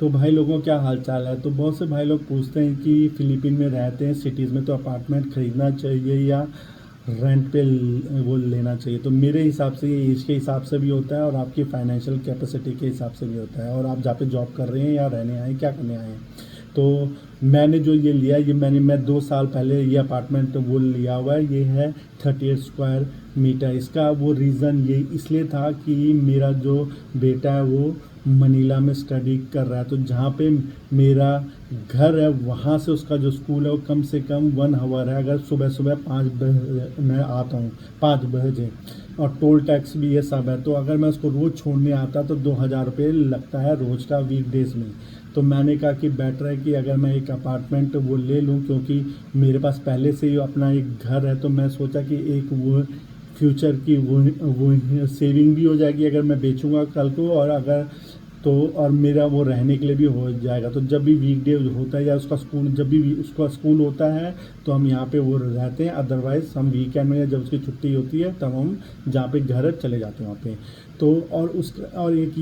तो भाई लोगों क्या हाल चाल है। तो बहुत से भाई लोग पूछते हैं कि फ़िलीपीन में रहते हैं सिटीज़ में, तो अपार्टमेंट ख़रीदना चाहिए या रेंट पे वो लेना चाहिए। तो मेरे हिसाब से ये एज के हिसाब से भी होता है और आपकी फाइनेंशियल कैपेसिटी के हिसाब से भी होता है, और आप जहाँ पे जॉब कर रहे हैं या रहने आए हैं, क्या करने आए हैं। तो मैंने जो ये लिया, ये मैं 2 साल पहले ये अपार्टमेंट वो लिया हुआ है। ये है 38 स्क्वायर मीटर। इसका वो रीज़न ये इसलिए था कि मेरा जो बेटा है वो मनीला में स्टडी कर रहा है। तो जहाँ पे मेरा घर है वहाँ से उसका जो स्कूल है वो कम से कम 1 आवर है। अगर सुबह सुबह 5 बजे मैं आता हूँ, 5 बजे, और टोल टैक्स भी ये सब है। तो अगर मैं उसको रोज़ छोड़ने आता तो 2,000 रुपये लगता है रोज़ का, वीकडेज़ में। तो मैंने कहा कि बेटर है कि अगर मैं एक अपार्टमेंट वो ले लूँ, क्योंकि मेरे पास पहले से ही अपना एक घर है। तो मैं सोचा कि एक वो फ्यूचर की वो सेविंग भी हो जाएगी अगर मैं बेचूंगा कल को, और अगर तो और मेरा वो रहने के लिए भी हो जाएगा। तो जब भी वीकडे होता है या उसका स्कूल, जब भी उसका स्कूल होता है तो हम यहाँ पे वो रहते हैं। अदरवाइज़ हम वीकेंड में या जब उसकी छुट्टी होती है तब हम जहाँ पे घर है चले जाते हैं वहाँ पे। तो और एक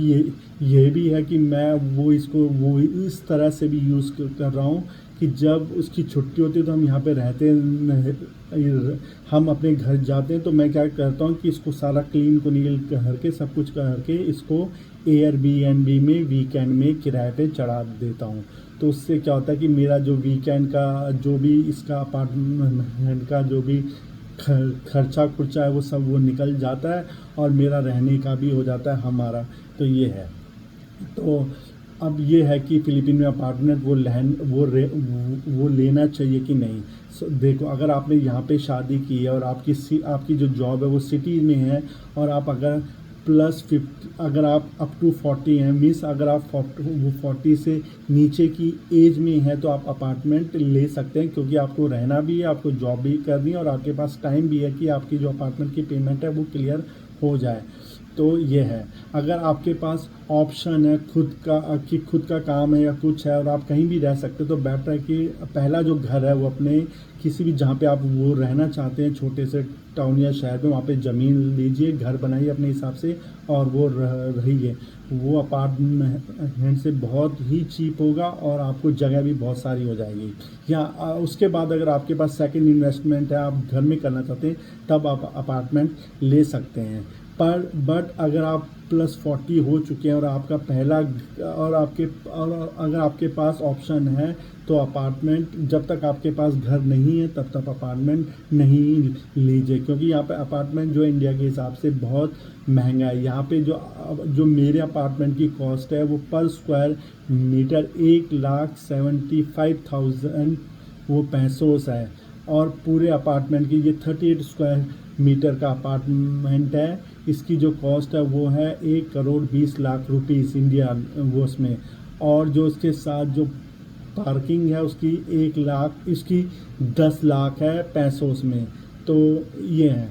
ये भी है कि मैं वो इसको वो इस तरह से भी यूज़ कर रहा हूँ कि जब उसकी छुट्टी होती है तो हम यहाँ पे रहते हैं, हम अपने घर जाते हैं। तो मैं क्या करता हूँ कि इसको सारा क्लीन को निकल करके सब कुछ करके इसको एयरबीएनबी में वीकेंड में किराए पे चढ़ा देता हूँ। तो उससे क्या होता है कि मेरा जो वीकेंड का जो भी इसका अपार्टमेंट का जो भी खर्चा खुर्चा है वो सब वो निकल जाता है, और मेरा रहने का भी हो जाता है हमारा। तो ये है। तो अब ये है कि फ़िलीपीन में अपार्टमेंट वो लेना चाहिए कि नहीं। देखो, अगर आपने यहाँ पे शादी की है और आपकी जो जॉब है वो सिटी में है, और आप अगर +50, अगर आप अप टू 40 हैं, मीन्स अगर आप 40 से नीचे की एज में हैं, तो आप अपार्टमेंट ले सकते हैं, क्योंकि आपको रहना भी है, आपको जॉब भी करनी है, और आपके पास टाइम भी है कि आपकी जो अपार्टमेंट की पेमेंट है वो क्लियर हो जाए। तो ये है। अगर आपके पास ऑप्शन है खुद का काम है या कुछ है और आप कहीं भी रह सकते, तो बेटर है कि पहला जो घर है वो अपने किसी भी जहाँ पे आप वो रहना चाहते हैं, छोटे से टाउन या शहर में, वहाँ पे ज़मीन लीजिए, घर बनाइए अपने हिसाब से, और वो रहिए। वो अपार्टमेंट से बहुत ही चीप होगा और आपको जगह भी बहुत सारी हो जाएगी। या उसके बाद अगर आपके पास सेकंड इन्वेस्टमेंट है, आप घर में करना चाहते हैं, तब आप अपार्टमेंट ले सकते हैं। बट अगर आप +40 हो चुके हैं और आपका पहला और अगर आपके पास ऑप्शन है, तो अपार्टमेंट, जब तक आपके पास घर नहीं है तब तक अपार्टमेंट नहीं लीजिए, क्योंकि यहाँ पे अपार्टमेंट जो है इंडिया के हिसाब से बहुत महंगा है। यहाँ पे जो मेरे अपार्टमेंट की कॉस्ट है वो पर स्क्वायर मीटर 1,75,000 वो पैसों है। और पूरे अपार्टमेंट की ये 38 स्क्वायर मीटर का अपार्टमेंट है। इसकी जो कॉस्ट है वो है 1,20,00,000 रुपीज़ इंडिया वो उसमें। और जो उसके साथ जो पार्किंग है उसकी 1 लाख, इसकी 10 लाख है पैसों में। तो ये है।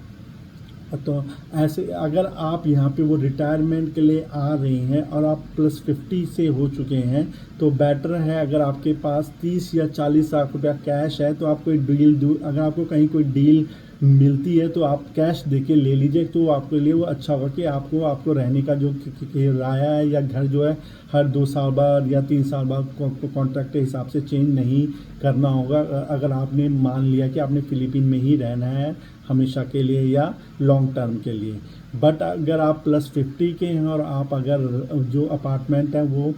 तो ऐसे अगर आप यहाँ पे वो रिटायरमेंट के लिए आ रहे हैं और आप +50 से हो चुके हैं, तो बेटर है अगर आपके पास 30 या 40 लाख रुपया कैश है, तो आप कोई अगर आपको कहीं कोई डील मिलती है तो आप कैश देके ले लीजिए। तो आपके लिए वो अच्छा होगा कि आपको रहने का जो किराया है या घर जो है हर 2 साल बाद या 3 साल बाद कॉन्ट्रैक्ट के हिसाब से चेंज नहीं करना होगा। अगर आपने मान लिया कि आपने फ़िलीपीन में ही रहना है हमेशा के लिए या लॉन्ग टर्म के लिए। बट अगर आप +50 के हैं और आप अगर जो अपार्टमेंट है वो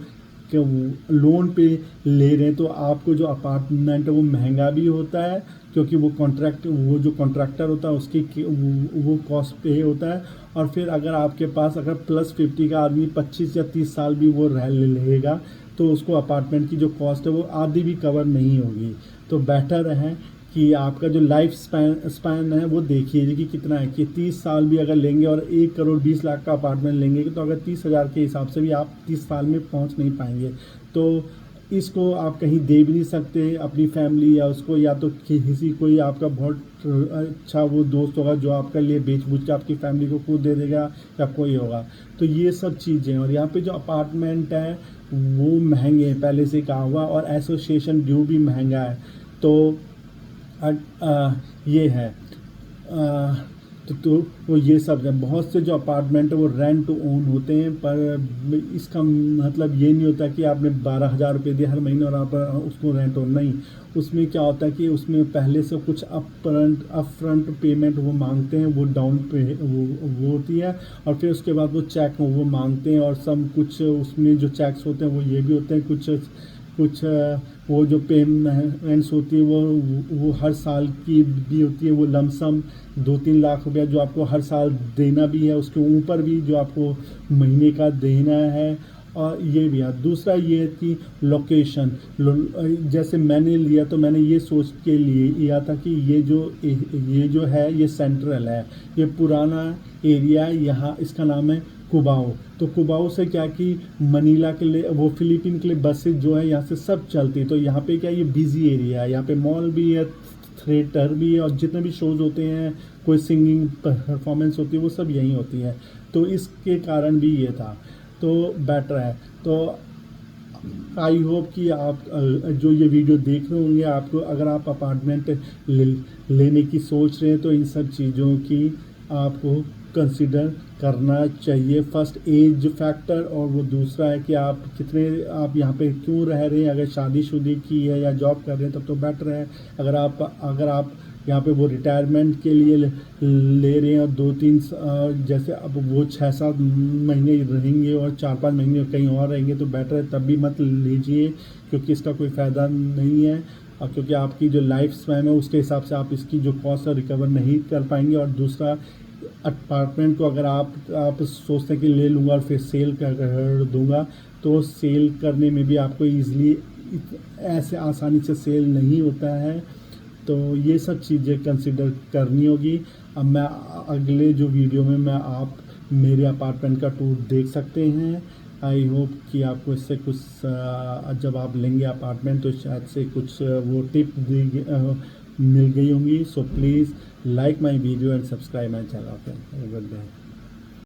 लोन पे ले रहे हैं, तो आपको जो अपार्टमेंट है वो महंगा भी होता है, क्योंकि वो जो कॉन्ट्रैक्टर होता है उसकी वो कॉस्ट पे होता है। और फिर अगर आपके पास अगर +50 का आदमी 25 या 30 साल भी वो रह लेगा, तो उसको अपार्टमेंट की जो कॉस्ट है वो आधी भी कवर नहीं होगी। तो बेटर है कि आपका जो लाइफ स्पैन है वो देखिए कि कितना है, कि 30 साल भी अगर लेंगे और 1,20,00,000 का अपार्टमेंट लेंगे, तो अगर 30,000 के हिसाब से भी आप 30 साल में पहुंच नहीं पाएंगे। तो इसको आप कहीं दे भी नहीं सकते अपनी फैमिली या उसको, या तो किसी कोई आपका बहुत अच्छा वो दोस्त होगा जो आपके लिए बेच बूझ के आपकी फैमिली को खुद दे देगा, या कोई होगा। तो ये सब चीज़ें, और यहाँ पे जो अपार्टमेंट है वो महंगे हैं, पहले से कहा हुआ, और एसोसिएशन ड्यू भी महंगा है। तो ये है। तो वो ये सब है। बहुत से जो अपार्टमेंट है वो रेंट टू ओन होते हैं, पर इसका मतलब ये नहीं होता कि आपने 12,000 रुपये दिए हर महीने और आप उसको रेंट ओन नहीं। उसमें क्या होता है कि उसमें पहले से कुछ अप फ्रंट पेमेंट वो मांगते हैं, वो डाउन पे वो होती है, और फिर उसके बाद वो चेक वो मांगते हैं, और सब कुछ उसमें जो चेक्स होते हैं वो ये भी होते हैं, कुछ कुछ वो जो पेमेंट्स होती है वो हर साल की भी होती है। वो लमसम 2-3 लाख रुपया जो आपको हर साल देना भी है, उसके ऊपर भी जो आपको महीने का देना है। और ये भी है। दूसरा ये है कि लोकेशन, जैसे मैंने लिया तो मैंने ये सोच के लिए लिया था कि ये जो है ये सेंट्रल है, ये पुराना एरिया है, यहाँ इसका नाम है कुबाओ। तो कुबाओ से क्या कि मनीला के लिए, वो फिलीपीन के लिए बसेज जो है यहाँ से सब चलती है। तो यहाँ पे क्या, ये बिजी एरिया है, यहाँ पे मॉल भी है, थिएटर भी है, और जितने भी शोज़ होते हैं, कोई सिंगिंग परफॉर्मेंस होती है, वो सब यहीं होती है। तो इसके कारण भी ये था, तो बेटर है। तो आई होप कि आप जो ये वीडियो देख रहे होंगे, आपको अगर आप अपार्टमेंट लेने की सोच रहे हैं तो इन सब चीज़ों की आपको कंसिडर करना चाहिए। फर्स्ट एज फैक्टर, और वो दूसरा है कि आप कितने, आप यहाँ पे क्यों रह रहे हैं। अगर शादीशुदी की है या जॉब कर रहे हैं तब तो बेटर है। अगर आप यहाँ पे वो रिटायरमेंट के लिए ले रहे हैं, और 2-3 जैसे अब वो 6-7 महीने रहेंगे और 4-5 महीने कहीं और रहेंगे तो बेटर है, तब भी मत लीजिए, क्योंकि इसका कोई फ़ायदा नहीं है। और क्योंकि आपकी जो लाइफ स्पैन है उसके हिसाब से आप इसकी जो कॉस्ट है रिकवर नहीं कर पाएंगे। और दूसरा, अपार्टमेंट को अगर आप सोचते हैं कि ले लूँगा और फिर सेल कर दूँगा, तो सेल करने में भी आपको ईज़िली ऐसे आसानी से सेल नहीं होता है। तो ये सब चीज़ें कंसिडर करनी होगी। अब मैं अगले जो वीडियो में आप मेरे अपार्टमेंट का टूर देख सकते हैं। आई होप कि आपको इससे कुछ जब आप लेंगे अपार्टमेंट तो शायद से कुछ वो टिप मिल गई होंगी। So please like my video and subscribe my channel. Good day.